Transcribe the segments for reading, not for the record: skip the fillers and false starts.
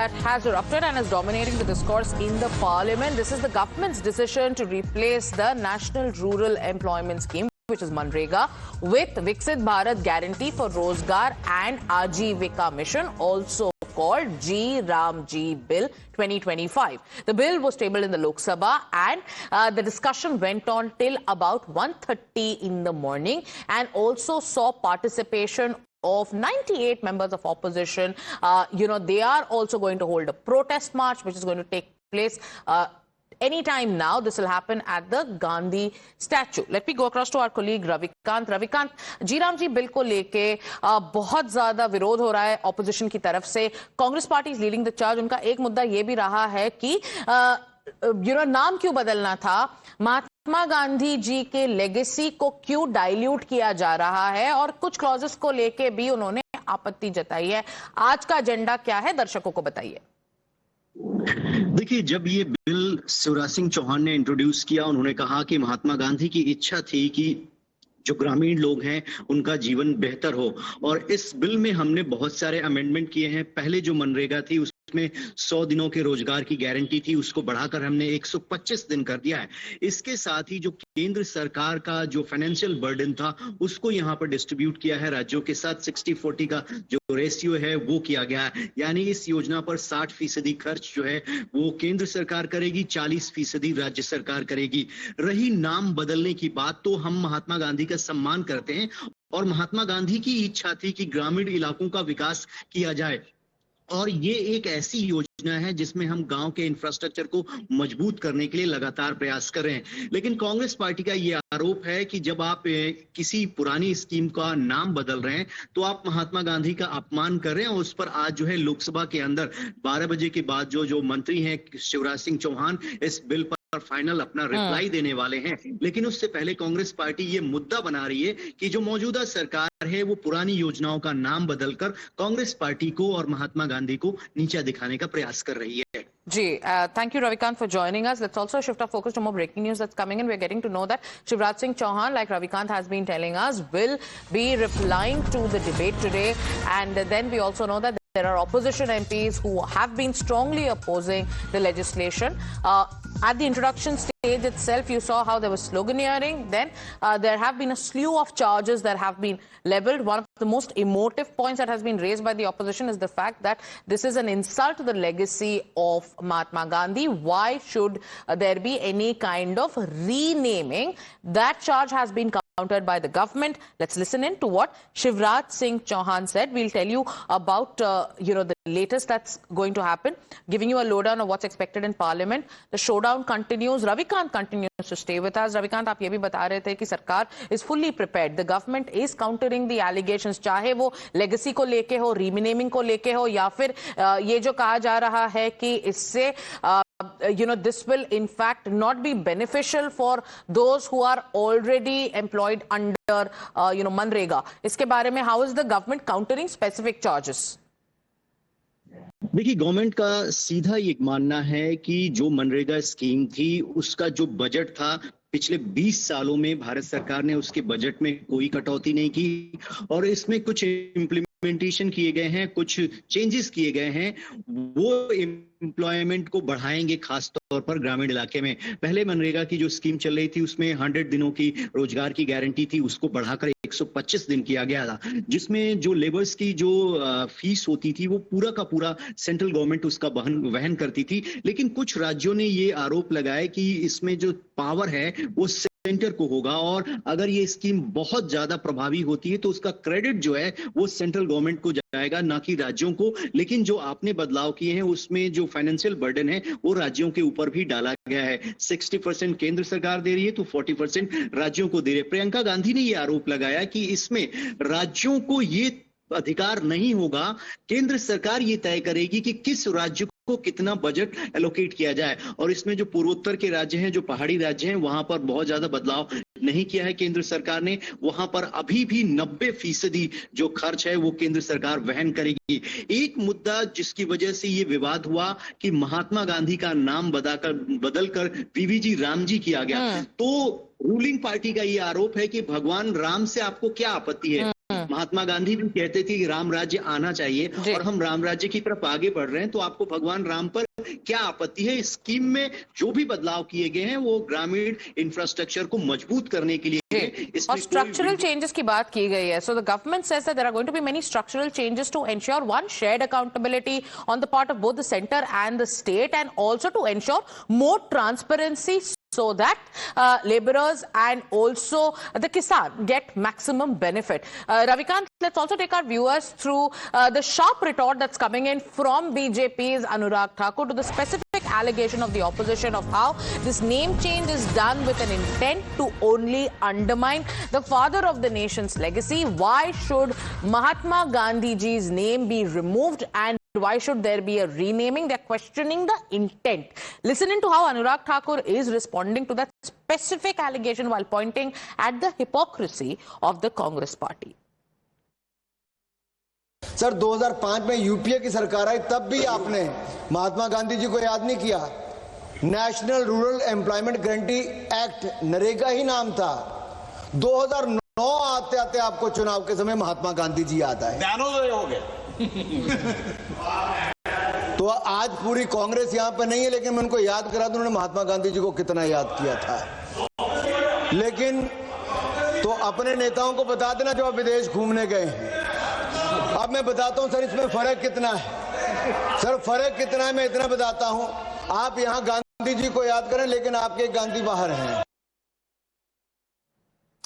that has erupted and is dominating the discourse in the parliament. This is the government's decision to replace the National Rural Employment Scheme, which is Manrega, with Viksit Bharat Guarantee for Rozgar and Ajivika Mission, also called G Ramji Bill 2025. The bill was tabled in the Lok Sabha and the discussion went on till about 1:30 in the morning and also saw participation of 98 members of opposition. They are also going to hold a protest march, which is going to take place anytime now. This will happen at the Gandhi statue. Let me go across to our colleague Ravikant. Ravikant, G RAM G bill को लेके बहुत ज्यादा विरोध हो रहा है opposition की तरफ से. Congress party is leading the charge. उनका एक मुद्दा ये भी रहा है कि नाम क्यों बदलना था, महात्मा गांधी जी के लेगेसी को क्यों डाइल्यूट किया जा रहा है, और कुछ क्लॉजेस को लेके भी उन्होंने आपत्ति जताई है. आज का एजेंडा क्या है, दर्शकों को बताइए. देखिए, जब ये बिल शिवराज सिंह चौहान ने इंट्रोड्यूस किया, उन्होंने कहा कि महात्मा गांधी की इच्छा थी कि जो ग्रामीण लोग हैं उनका जीवन बेहतर हो, और इस बिल में हमने बहुत सारे अमेंडमेंट किए हैं. पहले जो मनरेगा थी उसमें 100 दिनों के रोजगार की गारंटी थी, उसको बढ़ाकर हमने 125 दिन कर दिया है. इसके साथ ही जो केंद्र सरकार का जो फाइनेंशियल बर्डन था उसको यहाँ पर डिस्ट्रीब्यूट किया है राज्यों के साथ. 60-40 का जो रेशियो है वो किया गया है, यानी इस योजना पर 60% खर्च जो है वो केंद्र सरकार करेगी, 40% राज्य सरकार करेगी. रही नाम बदलने की बात, तो हम महात्मा गांधी का सम्मान करते हैं और महात्मा गांधी की इच्छा थी कि ग्रामीण इलाकों का विकास किया जाए, और ये एक ऐसी योजना है जिसमें हम गांव के इंफ्रास्ट्रक्चर को मजबूत करने के लिए लगातार प्रयास कर रहे हैं. लेकिन कांग्रेस पार्टी का ये आरोप है कि जब आप किसी पुरानी स्कीम का नाम बदल रहे हैं तो आप महात्मा गांधी का अपमान कर रहे हैं. उस पर आज जो है लोकसभा के अंदर 12 बजे के बाद जो मंत्री हैं शिवराज सिंह चौहान इस बिल पर फाइनल अपना रिप्लाई देने वाले हैं. लेकिन उससे पहले कांग्रेस पार्टी ये मुद्दा बना रही है कि जो मौजूदा सरकार है वो पुरानी योजनाओं का नाम बदलकर कांग्रेस पार्टी को और महात्मा गांधी को नीचा दिखाने का प्रयास कर रही है. Ji, thank you Ravikant for joining us. Let's also shift our focus to more breaking news that's coming in. We're getting to know that Shivraj Singh Chauhan, like Ravikant has been telling us, will be replying to the debate today. And then we also know that there are opposition MPs who have been strongly opposing the legislation. At the introduction stage itself, you saw how there was sloganeering. Then there have been a slew of charges that have been leveled. One of the most emotive points that has been raised by the opposition is the fact that this is an insult to the legacy of Mahatma Gandhi. Why should there be any kind of renaming? That charge has been countered by the government. Let's listen in to what Shivraj Singh Chauhan said. We'll tell you about the latest that's going to happen, giving you a lowdown of what's expected in Parliament. The showdown continues. Ravikant continues to stay with us. Ravikant, आप ये भी बता रहे थे कि सरकार is fully prepared. The government is countering the allegations, चाहे वो legacy को लेके हो, renaming को लेके हो, या फिर ये जो कहा जा रहा है कि इससे this will in fact not be beneficial for those who are already employed under Manrega. इसके बारे में how is the government countering specific charges? देखिए, गवर्नमेंट का सीधा ये मानना है कि जो मनरेगा स्कीम थी उसका जो बजट था पिछले 20 सालों में भारत सरकार ने उसके बजट में कोई कटौती नहीं की, और इसमें कुछ इम्प्लीमेंटेशन किए गए हैं, कुछ चेंजेस किए गए हैं. वो एम्प्लॉयमेंट को बढ़ाएंगे, खास तौर पर ग्रामीण इलाके में. पहले मनरेगा की जो स्कीम चल रही थी उसमें 100 दिनों की रोजगार की गारंटी थी, उसको बढ़ाकर 125 दिन किया गया था, जिसमें जो लेबर्स की जो फीस होती थी वो पूरा का पूरा सेंट्रल गवर्नमेंट उसका वहन करती थी. लेकिन कुछ राज्यों ने ये आरोप लगाया कि इसमें जो पावर है वो सेंटर को होगा, और अगर ये स्कीम बहुत ज्यादा प्रभावी होती है तो उसका क्रेडिट जो है वो सेंट्रल गवर्नमेंट को जाएगा, ना कि राज्यों को. लेकिन जो आपने बदलाव किए हैं उसमें जो फाइनेंशियल बर्डन है वो राज्यों के ऊपर भी डाला गया है. 60% केंद्र सरकार दे रही है तो 40% राज्यों को दे रही है. प्रियंका गांधी ने ये आरोप लगाया कि इसमें राज्यों को ये अधिकार नहीं होगा, केंद्र सरकार ये तय करेगी कि किस राज्य को कितना बजट एलोकेट किया जाए. और इसमें जो पूर्वोत्तर के राज्य हैं, जो पहाड़ी राज्य हैं, वहां पर बहुत ज्यादा बदलाव नहीं किया है केंद्र सरकार ने. वहां पर अभी भी 90% जो खर्च है वो केंद्र सरकार वहन करेगी. एक मुद्दा जिसकी वजह से ये विवाद हुआ कि महात्मा गांधी का नाम बदलकर पीवीजी रामजी किया गया, तो रूलिंग पार्टी का ये आरोप है कि भगवान राम से आपको क्या आपत्ति है. महात्मा गांधी भी कहते थे कि राम राज्य आना चाहिए और हम राम राज्य की तरफ आगे बढ़ रहे हैं। तो आपको भगवान राम पर क्या आपत्ति है? इस स्कीम में जो भी बदलाव किए गए हैं वो ग्रामीण इंफ्रास्ट्रक्चर को मजबूत करने के लिए, और स्ट्रक्चरल चेंजेस की बात की गई है. So the government says that there are going to be many structural changes to ensure one shared accountability on the part of both the centre and the state, and also to ensure more transparency so that laborers and also the kisan get maximum benefit. Ravikant, let's also take our viewers through the sharp retort that's coming in from BJP's Anurag Thakur to the specific allegation of the opposition of how this name change is done with an intent to only undermine the father of the nation's legacy. Why should Mahatma Gandhi ji's name be removed, and why should there be a renaming? They're questioning the intent. Listen to how Anurag Thakur is responding to that specific allegation while pointing at the hypocrisy of the Congress party. Sir 2005 में UPA की सरकार आई, तब भी आपने महात्मा गांधी जी को याद नहीं किया। National rural employment guarantee act NREGA ही नाम था। 2009 आते आते आपको चुनाव के समय महात्मा गांधी जी याद आए। ज्ञानोदय हो गए। तो आज पूरी कांग्रेस यहां पे नहीं है, लेकिन मैं उनको याद करा दूं उन्होंने महात्मा गांधी जी को कितना याद किया था। लेकिन तो अपने नेताओं को बता देना जो आप विदेश घूमने गए हैं। अब मैं बताता हूं सर, इसमें फर्क कितना है। सर फर्क कितना है मैं इतना बताता हूं। आप यहां गांधी जी को याद करें, लेकिन आपके गांधी बाहर हैं।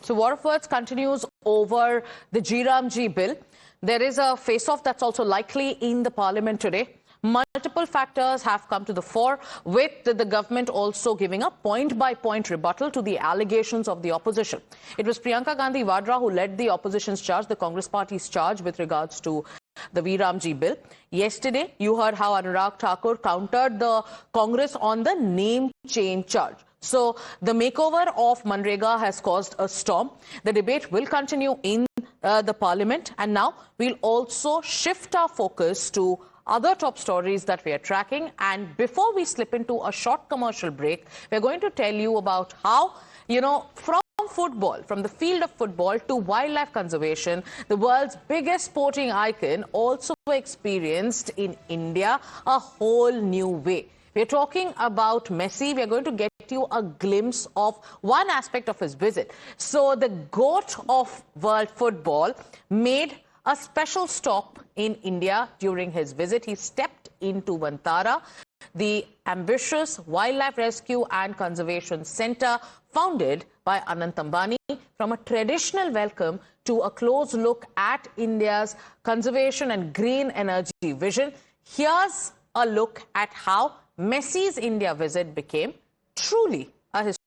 So war of words continues over the G bill. There is a face-off that's also likely in the parliament today. Multiple factors have come to the fore, with the government also giving a point-by-point rebuttal to the allegations of the opposition. It was Priyanka Gandhi Vadra who led the opposition's charge, the Congress party's charge, with regards to the Ramji bill. Yesterday, you heard how Anurag Thakur countered the Congress on the name change charge. So the makeover of Manrega has caused a storm. The debate will continue in the parliament, and now we'll also shift our focus to other top stories that we are tracking. And before we slip into a short commercial break, we're going to tell you about how, from football, from the field of football to wildlife conservation, the world's biggest sporting icon also experienced in India a whole new way. We're talking about Messi. We're going to get you a glimpse of one aspect of his visit. So the GOAT of world football made a special stop in India during his visit. He stepped into Vantara, the ambitious wildlife rescue and conservation center founded by Anant Ambani. From a traditional welcome to a close look at India's conservation and green energy vision, here's a look at how Messi's India visit became truly a